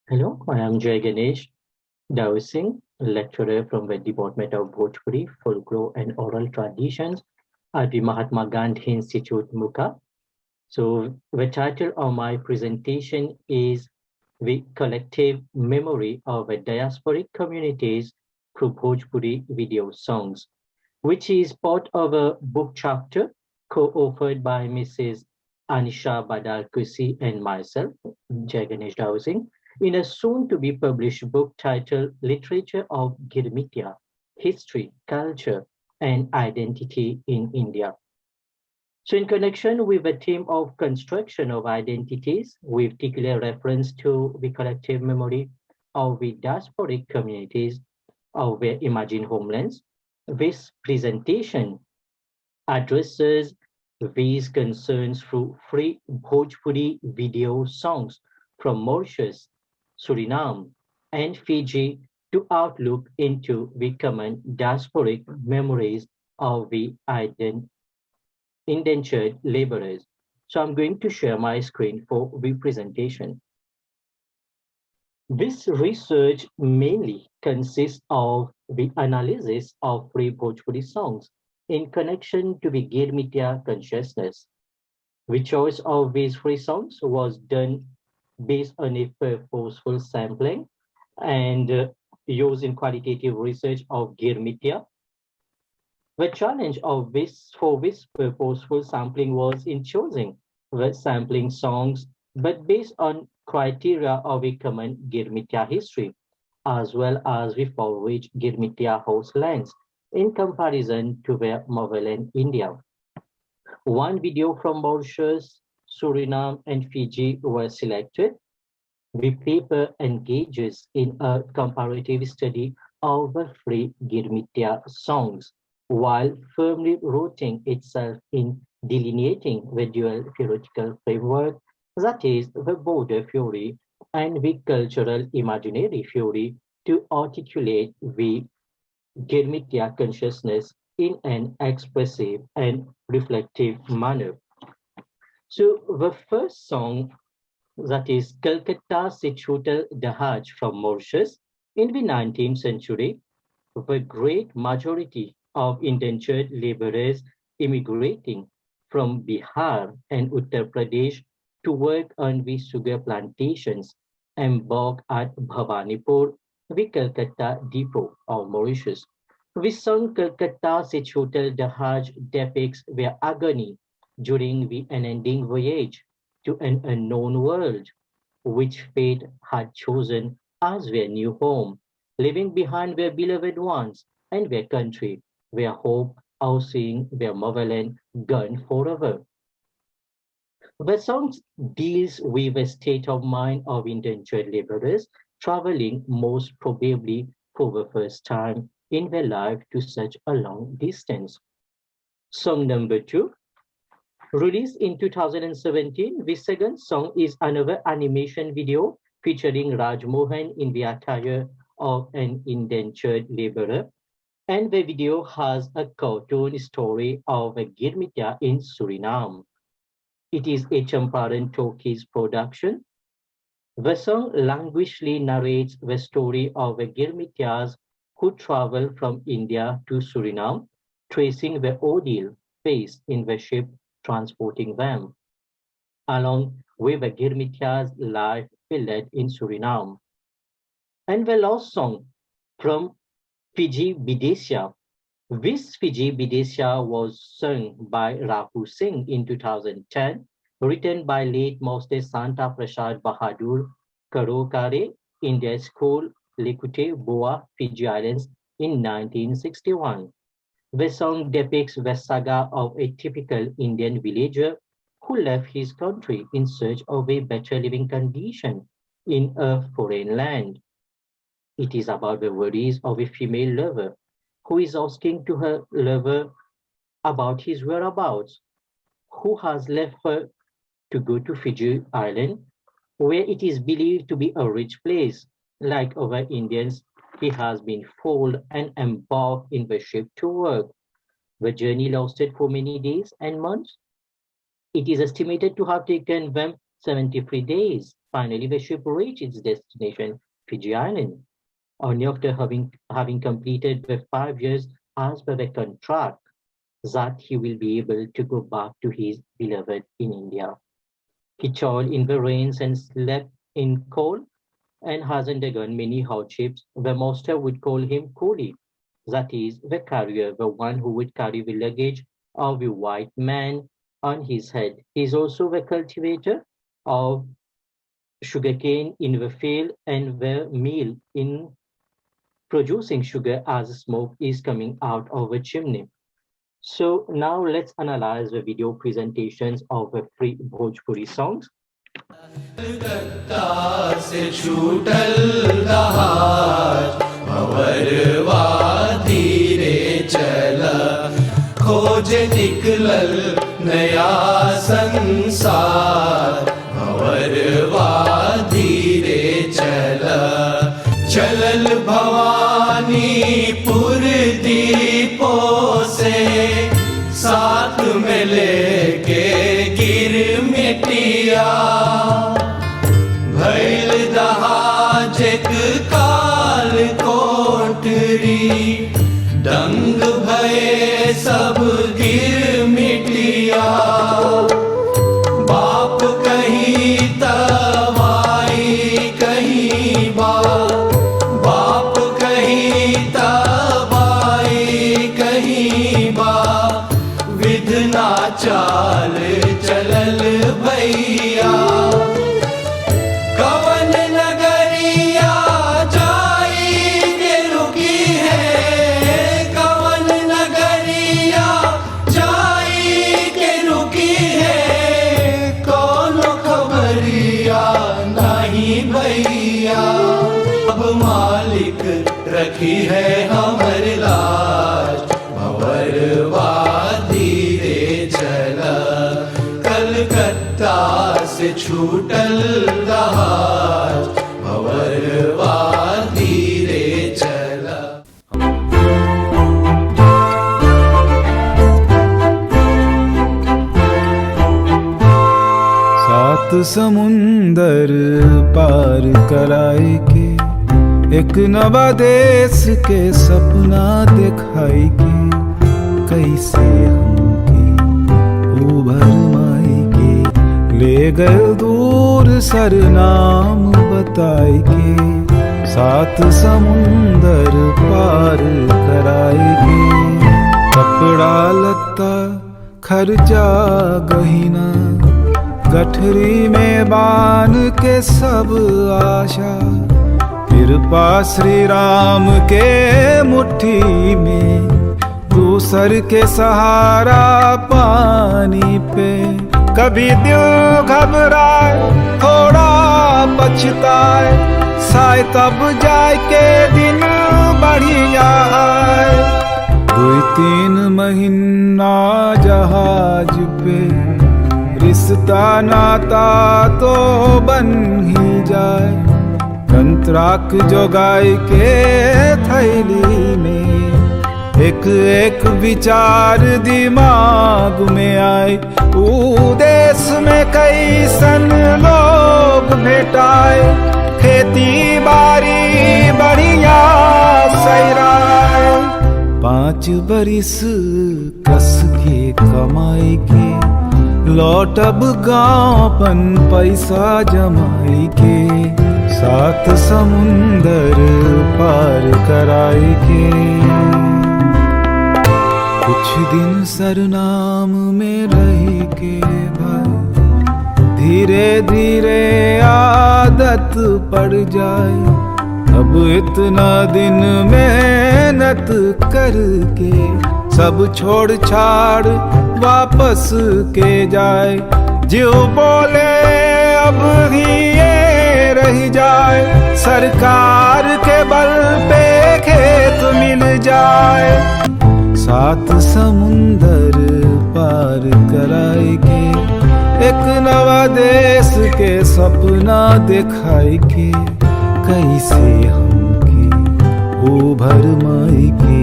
Hello, I am Jayganesh Dawosing, lecturer from the Department of Bhojpuri, Folklore and Oral Traditions at the Mahatma Gandhi Institute, Moka. So the title of my presentation is The Collective Memory of the Diasporic Communities through Bhojpuri Video Songs, which is part of a book chapter co-authored by Mrs. Anisha Badal-Kusi and myself, Jayganesh Dawosing, in a soon-to-be published book titled Literature of Girmitiya, History, Culture, and Identity in India. So in connection with the theme of construction of identities, with particular reference to the collective memory of the diasporic communities of their imagined homelands, this presentation addresses these concerns through free Bhojpuri video songs from Mauritius, Suriname, and Fiji to outlook into the common diasporic memories of the indentured laborers. So I'm going to share my screen for the presentation. This research mainly consists of the analysis of free Bhojpuri songs in connection to the Girmitiya consciousness. The choice of these free songs was done based on a purposeful sampling and used in qualitative research of Girmitiya. The challenge of this purposeful sampling was in choosing the sampling songs, but based on criteria of a common Girmitiya history, as well as the for which Girmitiya host lands in comparison to their motherland India. One video from Mauritius, Suriname, and Fiji were selected. The paper engages in a comparative study of the free Girmitiya songs, while firmly rooting itself in delineating the dual theoretical framework, that is, the border theory and the cultural imaginary theory, to articulate the Girmitiya consciousness in an expressive and reflective manner. So the first song, that is Calcutta chootal jahaaj from Mauritius, in the 19th century, the great majority of indentured laborers immigrating from Bihar and Uttar Pradesh to work on the sugar plantations embarked at Bhawanipur, the Calcutta depot of Mauritius. The song Calcutta chootal jahaaj depicts their agony during the unending voyage to an unknown world, which fate had chosen as their new home, leaving behind their beloved ones and their country, their hope of seeing their motherland gone forever. The song deals with the state of mind of indentured laborers traveling most probably for the first time in their life to such a long distance. Song number two, released in 2017, the second song is another animation video featuring Raj Mohan in the attire of an indentured laborer, and the video has a cartoon story of a Girmitiya in Suriname. It is a Champaran Talkies production. The song languishingly narrates the story of the Girmitiyas who travel from India to Suriname, tracing the ordeal faced in the ship transporting them, along with the Girmitiya's life they led in Suriname. And the last song from Fiji Bidesia. This Fiji Bidesia was sung by Rahu Singh in 2010, written by late Master Santa Prasad Bahadur Karokare in their school Lekute, Boa, Fiji Islands in 1961. The song depicts the saga of a typical Indian villager who left his country in search of a better living condition in a foreign land. It is about the worries of a female lover who is asking to her lover about his whereabouts, who has left her to go to Fiji Island, where it is believed to be a rich place. Like other Indians, he has been fooled and embarked in the ship to work. The journey lasted for many days and months. It is estimated to have taken them 73 days. Finally, the ship reached its destination, Fiji Island, only after having completed the 5 years as per the contract that he will be able to go back to his beloved in India. He toiled in the rains and slept in cold and has undergone many hardships. The master would call him coolie, that is, the carrier, the one who would carry the luggage of the white man on his head. He is also the cultivator of sugarcane in the field and the mill in producing sugar as smoke is coming out of a chimney. So now let's analyze the video presentations of the free Bhojpuri songs. Calcutta से चूटल जहाज भंवरवा धीरे चला खोज निकलल नया संसार भंवरवा धीरे चला चलल भवानीपुर दीपों से साथ में लेके गिरमिटिया भैल जहाज एक काल कोठरी डंग भये सब गिरमिटिया बाप कहीं तवाई कहीं बाप कहीं तवाई कहीं विधना चाल चलल भैया कवन नगरिया जाई के रुकी है कवन नगरिया जाई के रुकी है कौन खबरिया नहीं भैया अब मालिक रखी है हमर लाज भंवरवा धीरे चला कलकत्ता से छूटल जहाज भंवरवा धीरे चला सात समुंदर पार कराई के एक नवा देश के सपना दिखाई के कैसे हमके उभर माई के ले गए दूर सरनाम बताई के सात समुंदर पार कराई के कपड़ा लत्ता खर्चा गहिना गठरी में बांध के सब आशा कृपा श्री राम के मुट्ठी में दूसर के सहारा पानी पे कभी दिल घबराए थोड़ा पछताए शायद तब जाए के दिन बढ़िया आए 2-3 महीना जहाज पे रिश्ता नाता तो बन ही जाए कंत्राक जोगाई के थैली में एक एक विचार दिमाग में आए ऊ देश में कई सन लोग भेटाए खेती बाड़ी बढ़िया सैराए 5 बरिस कस के कमाई के लौटब गाँवपन पैसा जमाई के 7 समुंदर पार कराई के कुछ दिन सरनाम में रही के भाई धीरे धीरे आदत पड़ जाए अब इतना दिन मेहनत करके सब छोड़ छाड़ वापस के जाए जो बोले अब ही ये रह जाए सरकार के बल पे खेत मिल जाए 7 समुंदर पार कराई के एक नवा देश के सपना दिखाई के कैसे हमके उभर माई के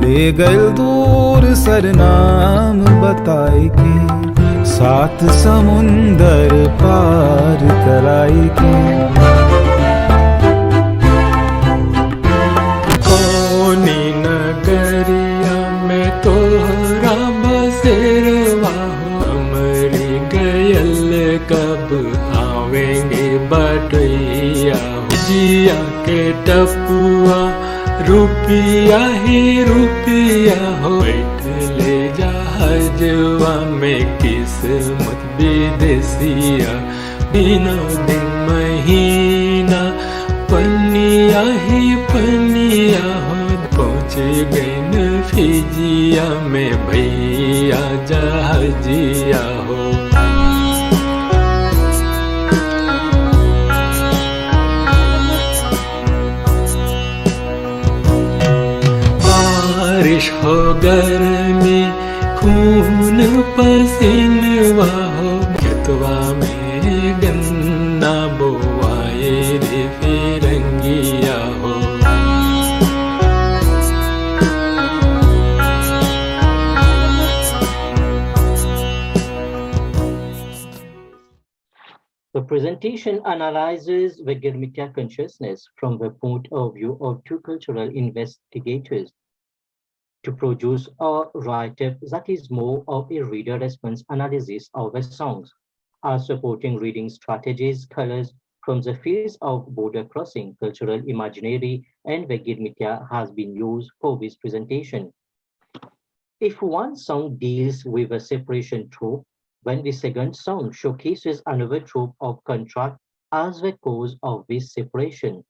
ले गए दूर सरनाम बताई के सात समुंदर पार कराएगी। कौनी नगरिया में तोहरा बसेरवा हो, अमरी गयल कब आवेंगे बटैया हो। जिया के टपुआ रुपिया ही रुपिया हो, बैठ ले जहाजवा में किस्मत विदेसिया। दिनों दिन महीना पनिया ही पनिया हो, पहुँच गए न फिजिया में भैया जहाजिया हो। बारिश हो गर्मी खून पसीनवा हो, खेतवा में गन्ना बोवाए रे फिरंगिया हो। The presentation analyzes the Girmitiya consciousness from the point of view of two cultural investigators to produce a write-up that is more of a reader response analysis of the songs, are supporting reading strategies, colors from the fields of border crossing, cultural imaginary, and the Girmitiya has been used for this presentation. If one song deals with a separation trope, when the second song showcases another trope of contract as the cause of this separation,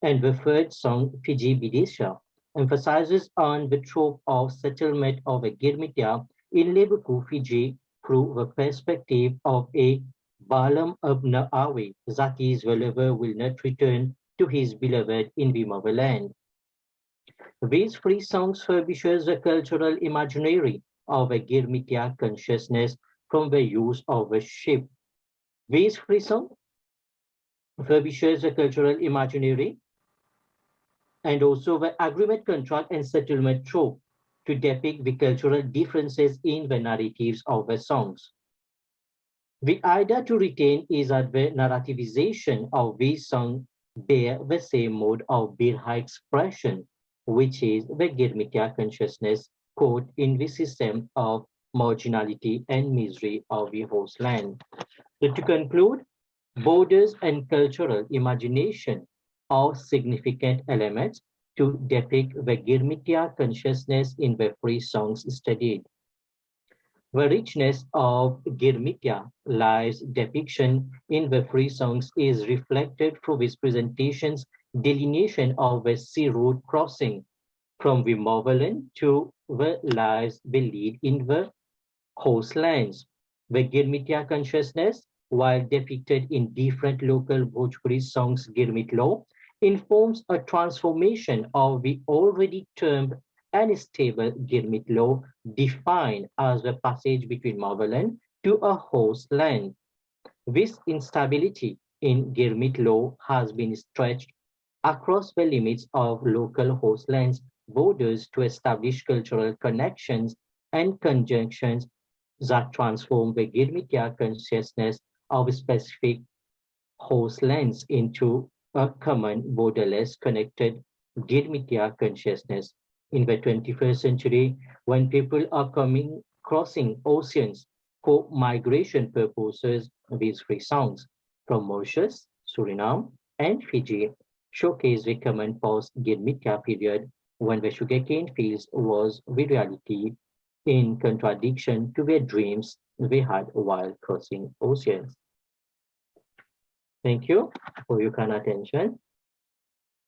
and the third song, Fiji Bidesia, emphasizes on the trope of settlement of a Girmitiya in Lebuku, Fiji, through the perspective of a Balam Abna Awe, that is, the lover will not return to his beloved in the motherland. These three songs furbishes the cultural imaginary of a Girmitiya consciousness from the use of a ship. These three songs furbishes the cultural imaginary and also the agreement, contract, and settlement trope to depict the cultural differences in the narratives of the songs. The idea to retain is that the narrativization of these songs bear the same mode of Birha expression, which is the Girmitiya consciousness caught in the system of marginality and misery of the host land. So to conclude, borders and cultural imagination are significant elements to depict the Girmitiya consciousness in the three songs studied. The richness of Girmitiya lives depiction in the three songs is reflected through this presentation's delineation of the sea road crossing from the motherland to the lives they lead in the coastlands. The Girmitiya consciousness, while depicted in different local Bhojpuri songs Girmit law, informs a transformation of the already termed unstable Girmit law defined as the passage between motherland to a host land. This instability in Girmit law has been stretched across the limits of local host lands borders to establish cultural connections and conjunctions that transform the Girmitiya consciousness of specific host lands into a common borderless connected Girmitiya consciousness. In the 21st century, when people are crossing oceans for migration purposes, these three songs from Mauritius, Suriname, and Fiji showcase the common post-Girmitiya period when the sugarcane fields was the reality in contradiction to their dreams they had while crossing oceans. Thank you for your kind attention.